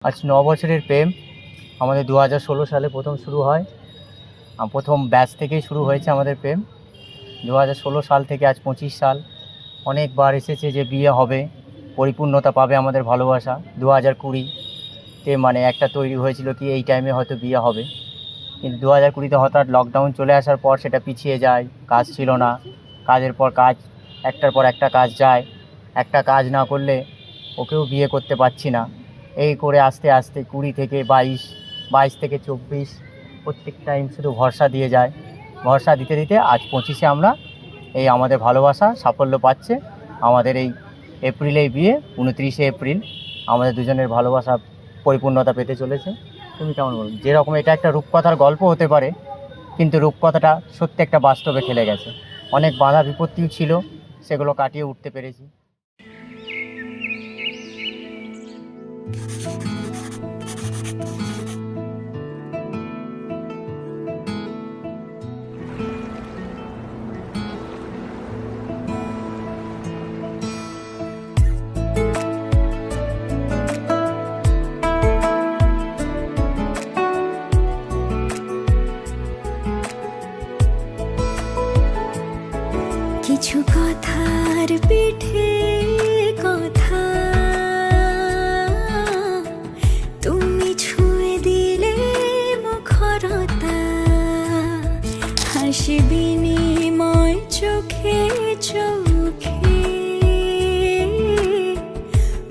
আজ ৯ বছরের প্রেম আমাদের ২০১৬ সালে প্রথম শুরু হয়। প্রথম ব্যাচ থেকেই শুরু হয়েছে আমাদের প্রেম। ২০১৬ সাল থেকে আজ ২৫ সাল। অনেকবার এসেছে যে বিয়ে হবে, পরিপূর্ণতা পাবে আমাদের ভালোবাসা। ২০২০-তে মানে একটা তৈরি হয়েছিল কি এই টাইমে হয়তো বিয়ে হবে, কিন্তু ২০২০-তে হঠাৎ লকডাউন চলে আসার পর সেটা পিছিয়ে যায়। কাজ ছিল না, কাজের পর কাজ, একটার পর একটা কাজ যায়। একটা কাজ না করলে ওকেও বিয়ে করতে পারছি না। এই করে আস্তে আস্তে ২০ থেকে ২২, ২২ থেকে ২৪ প্রত্যেক টাইম শুধু ভরসা দিয়ে যায়। ভরসা দিতে দিতে আজ ২৫-এ আমরা এই আমাদের ভালোবাসা সাফল্য পাচ্ছে। আমাদের এই এপ্রিলেই বিয়ে, ২৯শে এপ্রিল আমাদের দুজনের ভালোবাসা পরিপূর্ণতা পেতে চলেছে। তুমি কেমন বলো? যেরকম এটা একটা রূপকথার গল্প হতে পারে, কিন্তু রূপকথাটা সত্যি একটা বাস্তবে খেলে গেছে। অনেক বাধা বিপত্তিও ছিল, সেগুলো কাটিয়ে উঠতে পেরেছি। কিছু কথার পিঠে কথা তুমি ছুঁয়ে দিলে মুখরতা, হাসি বিনিময় চোখে চোখে,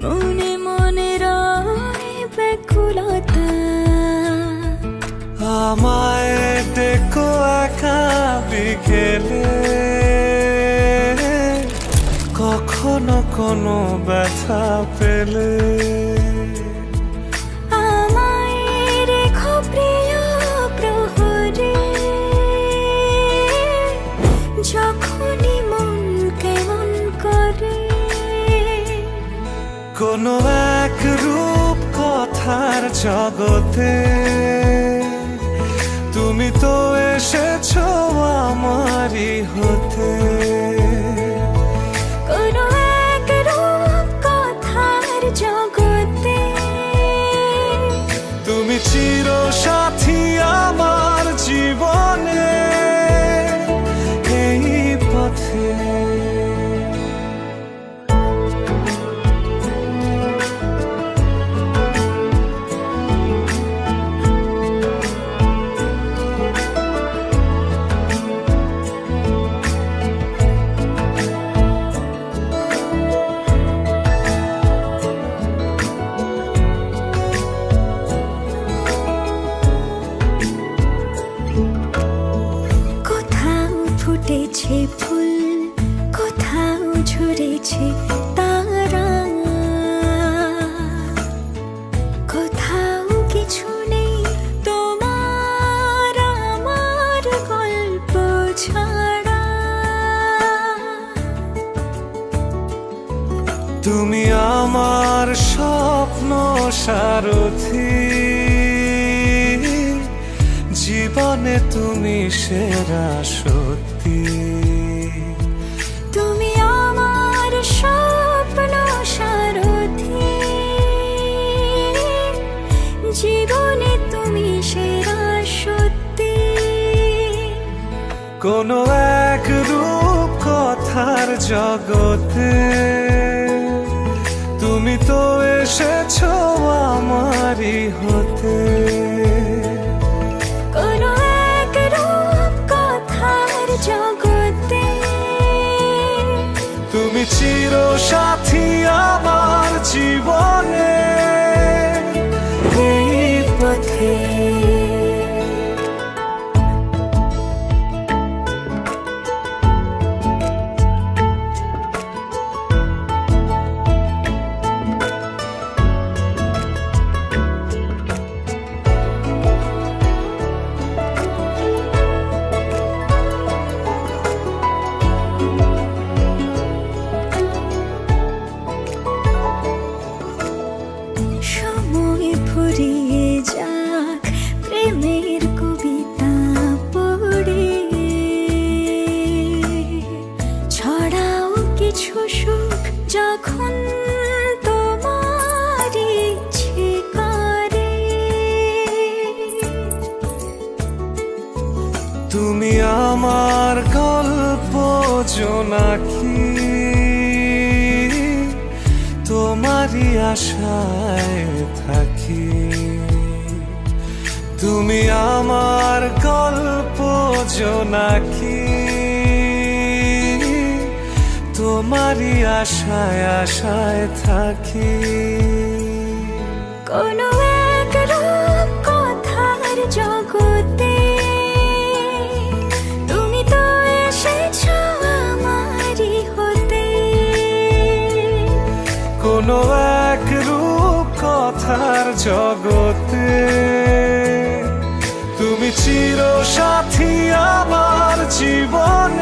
মনে মনে রয় ব্যাকুলতা। আমায় দেখো একা বিকেলে, কখনো কোনো ব্যথা পেলে আমায় রেখো প্রিয় প্রহরে, যখনই মন কেমন করে। কোনো এক রূপ কথার জগতে তুমি তো এসেছো আমারই হতে। কোনো এক রূপ কথার জগতে তুমি চির সাথী আমার জীবনে, এই পথে। ফুটেছে ফুল, কোথাও ঝরেছে তারা, কোথাও কিছু নেই তোমার আমার গল্প ছাড়া। তুমি আমার স্বপ্ন সারথি, জীবনে তুমি সেরা সত্যি। তুমি আমার স্বপ্ন সারথি, জীবনে তুমি সেরা সত্যি। কোনো এক রূপ কথার জগতে তুমি তো এসেছো আমারই হতে। কোনো এক রূপ কথার জগতে তুমি চির সাথী আমার জীবনে, এই পথে। জোনাকি তোমারই আশায় থাকি। তুমি আমার গল্প জোনাকি তোমারই আশায় আশায় থাকি। কোনো এক রূপ কথার জগতে তুমি তো এসেছো আমারই হতে। কোনো এক রূপ কথার জগতে তুমি চির সাথী আমার জীবন।